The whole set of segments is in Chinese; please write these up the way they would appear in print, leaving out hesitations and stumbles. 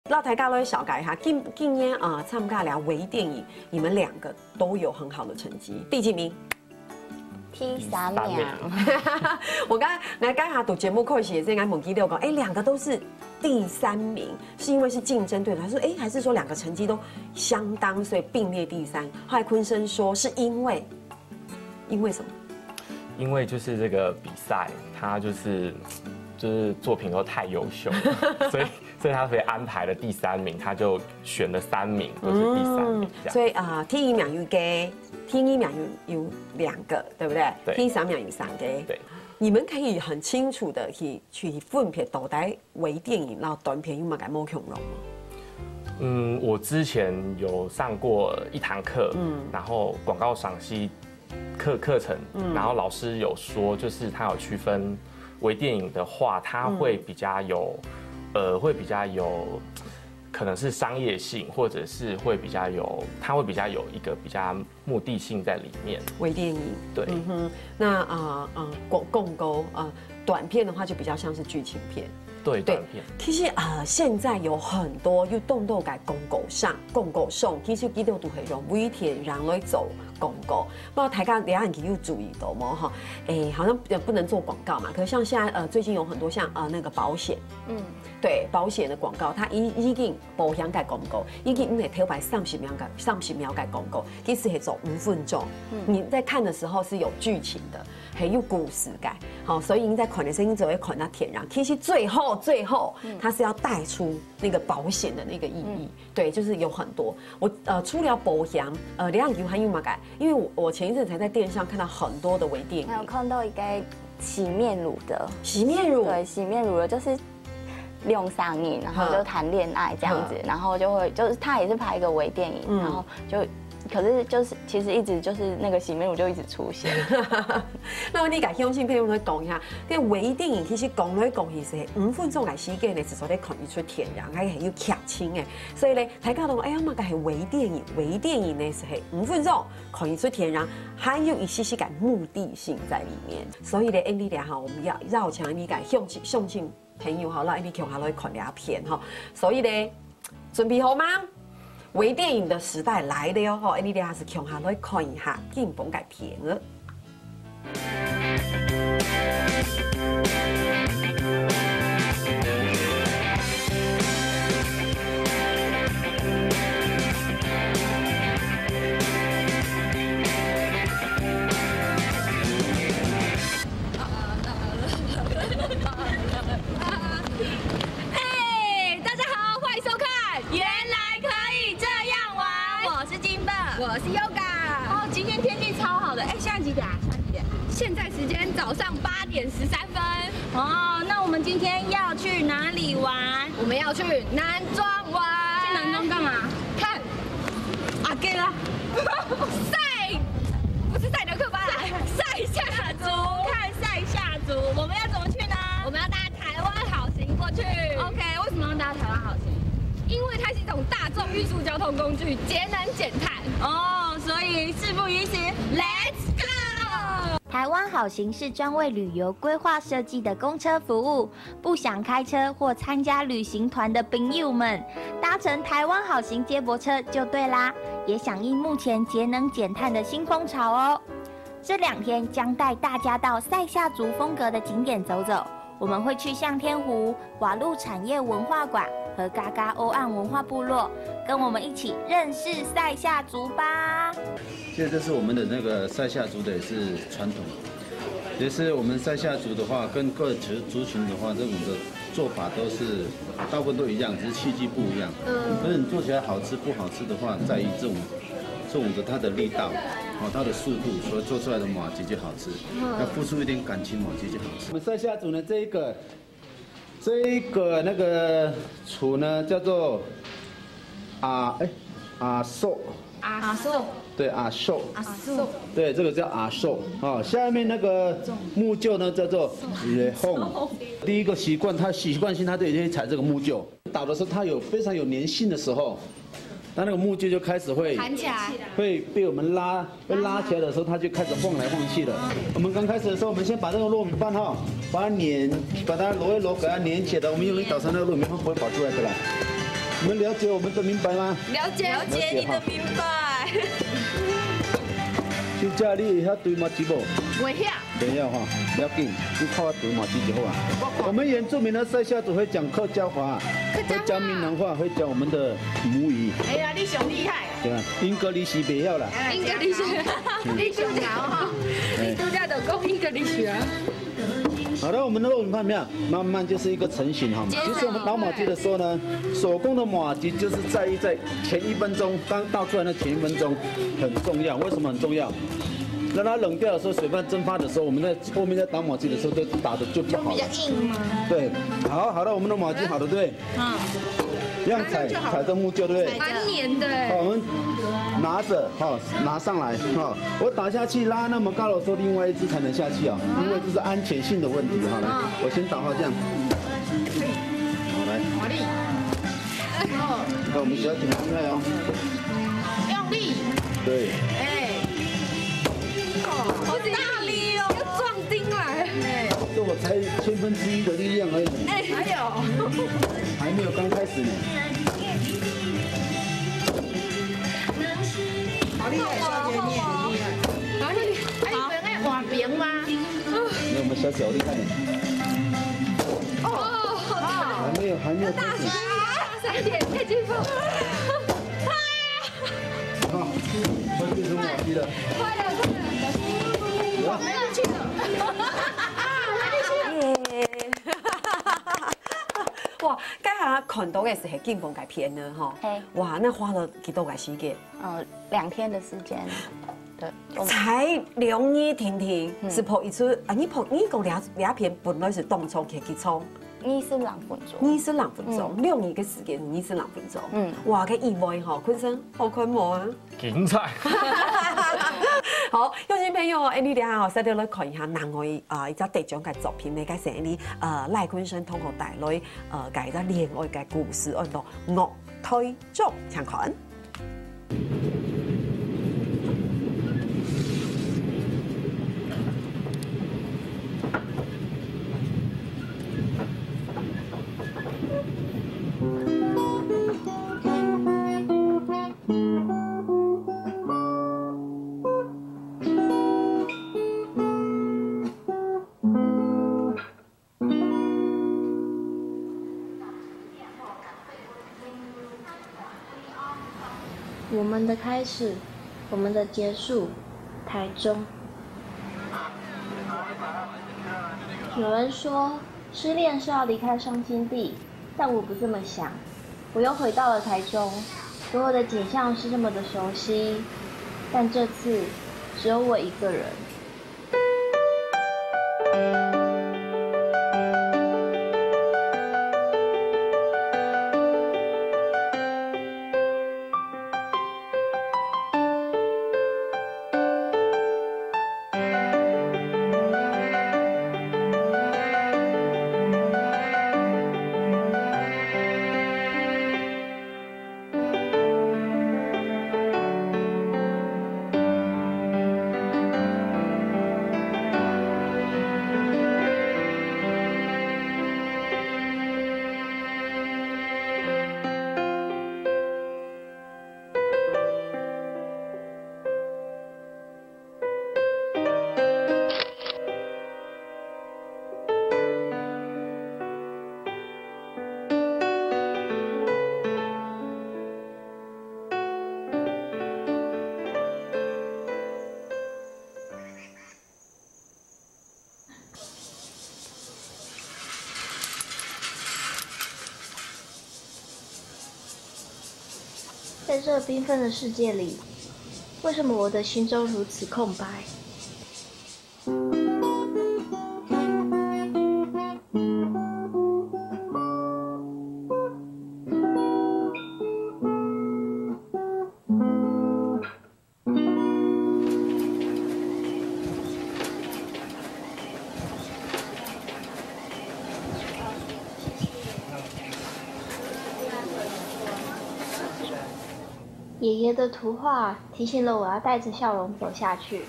那大家都小改一下，今年参加了微电影，你们2个都有很好的成绩，第几名？T3名。我刚才读节目课时，这应该猛记6个，2个都是第3名，是因为是竞争对手，还是说2个成绩都相当，所以并列第3？后来坤生说是因为什么？因为就是这个比赛，他就是作品都太优秀了，所以他被安排了第3名，他就选了3名都是第3名这样。所以T1名有给，T1名有2个，对不对？对。T3名有3个。对。你们可以很清楚的去分别到底微电影然后短片有冇改冇恐龙吗？我之前有上过1堂课，然后广告赏析课程，然后老师有说，就是他有区分微电影的话，它会比较有，可能是商业性，或者是它会比较有一个比较目的性在里面。微电影，对，那共构短片的话就比较像是剧情片。对，短片。其实现在有很多又动都改公告上，其实基督都係用微电影来走公告。不知道大家两岸有注意到吗？哈，好像不能做广告嘛。可是像现在最近有很多像那个保险，对保险的广告，它已经保险改广告，已经唔係跳排30秒改广告，其实係走5分钟。你在看的时候是有剧情的，还有故事感。好，所以你在看的时候，你只会看到天然。其实最后，它是要带出那个保险的那个意义。对，就是有很多。我除了保险，两样还有嘛改？因为我前一阵才在电视上看到很多的微电影，还有看到一个洗面乳的，洗面乳，对，洗面乳的就是用上瘾，然后就谈恋爱这样子，然后就是他也是拍一个微电影，然后可是其实一直就是那个洗面乳就一直出现。那你甲相信朋友来讲一下，这微电影其实讲来讲去是5分钟来时间呢，至少得看得出天然，还是有剧情的。所以呢，大家都嘛个系微电影，微电影呢是5分钟看得出天然，还有一些感目的性在里面。所以呢，Andy 哈，我们要绕墙你甲相信朋友好，让 Andy 看下来看两片哈。所以呢，准备好吗？微电影的时代来了哟！吼，你哋还是看下来看一下，紧绷改片了。我是 Yoga 哦，今天天气超好的，现在几点啊？现在时间早上8点13分。哦，那我们今天要去哪里玩？我们要去南庄玩。去南庄干嘛？看阿给啦，赛不是赛德克巴莱，赛夏族，看赛夏族。我们要怎么去呢？我们要搭台湾好行过去。OK， 为什么要搭台湾好行？因为它是一种大众运输交通工具，节能减碳哦，所以事不宜迟 ，Let's go！ 台湾好行是专为旅游规划设计的公车服务，不想开车或参加旅行团的朋友们，搭乘台湾好行接驳车就对啦，也响应目前节能减碳的新风潮哦。这2天将带大家到赛夏族风格的景点走走。我们会去向天湖、瓦路产业文化馆和嘎嘎欧岸文化部落，跟我们一起认识赛夏族吧。其实这是我们的那个赛夏族的也是传统，也是我们赛夏族的话，跟各族群的话，这种的做法都是大部分都一样，只是器具不一样。可是你做起来好吃不好吃的话，在于这种的它的力道。它的速度，所以做出来的麻糬就好吃。要付出一点感情，麻糬就好吃。我们赛夏族呢，这一个那个厨呢，叫做阿寿。阿寿。对，阿寿。阿寿。对，这个叫阿寿。下面那个木臼呢，叫做热烘。第一个习惯，它习惯性它就已经踩这个木臼，打的时候它非常有粘性的时候。那个木臼就开始会弹起来，会被我们拉起来的时候，它就开始晃来晃去了。我们刚开始的时候，我们先把这个糯米饭把它揉一揉，给它粘起来。我们用力捣成那个糯米饭不会跑出来的啦。你们了解我们的明白吗？了解你的明白。现在你会晓堆麻糬无？我晓。不要哈，不要紧，你靠我堆麻糬就好啊。我们原住民的塞夏族会讲客家话，会讲闽南话，会讲我们的母语。哎呀，你上厉害。对啊，英格利是不晓啦。英格利是，你度假哈，你度假的讲英格利是啊。好的，我们的肉你看没有，慢慢就是一个成型哈。其实我们倒麻糬的时候呢，手工的麻糬就是在于在前1分钟，刚倒出来的前1分钟很重要。为什么很重要？让它冷掉的时候，水分蒸发的时候，我们在后面在打麻糬的时候，就打的就不好了。比较硬吗？对，好的，我们的麻糬好了，对不对？嗯。这样踩着木臼，对不对？蛮黏的。好，我们拿着，好，拿上来，好，我打下去拉那么高的时候，另外一只才能下去啊，因为这是安全性的问题，好来，我先打好这样。好来。华丽。你看我们小挺厉害哦。用力。对。哎。好大力哦！要撞钉来。这我才1/1000的力量而已。哎，还有。还没有刚开始呢。好厉害，小姐你也很厉害。好厉害。还有人爱画饼吗？没有，我们小厉害。哦，还没有。大声一点，太激动。好，快变成麻糬了。快了。没力气了。哇，刚才看到的是系进攻改片的哈。哇，那花了几多个时间？2天的时间。对。才2日天是泡一出啊！你讲两片本来是冻葱去葱。22分鐘，22分鐘，2日嘅時間22分鐘。哇，嘅意外哈，坤生好看冇啊？精彩。好，有些朋友你哋下使到來看一下另外一隻得獎嘅作品咧，介紹你賴坤生同學帶來介咗戀愛嘅故事，按到樂推中請看。我们的开始，我们的结束，台中。有人说失恋是要离开伤心地，但我不这么想。我又回到了台中，所有的景象是这么的熟悉，但这次只有我一个人。在这缤纷的世界里，为什么我的心中如此空白？爷爷的图画提醒了我要带着笑容走下去。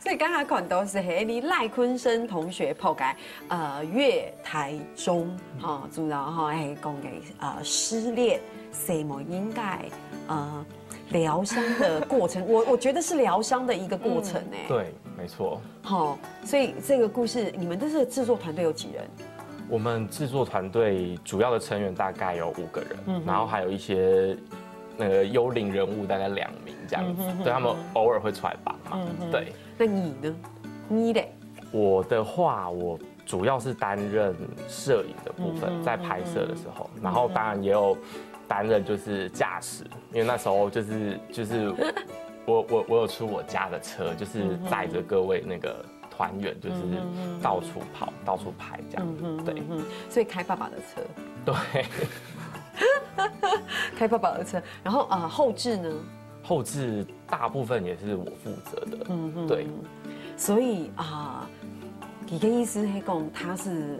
所以刚才看到是你赖坤生同学抛开粤台中主要系讲嘅失恋，什么应该疗伤的过程，我觉得是疗伤的一个过程哎。对，没错。好，所以这个故事，你们这个制作团队有几人？我们制作团队主要的成员大概有5个人，然后还有一些那个幽灵人物，大概2名这样子。对，他们偶尔会出来帮忙。对。那你呢？你嘞？我的话，我主要是担任摄影的部分，在拍摄的时候，然后当然也有担任就是驾驶，因为那时候就是我有出我家的车，就是载着各位那个团员，就是到处跑、到处拍这样。对，所以开爸爸的车。对，开爸爸的车，然后后置呢？后置大部分也是我负责的。对。所以你的意思是讲他是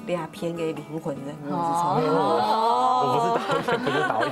2篇的灵魂人物，我不是导演，不是导演。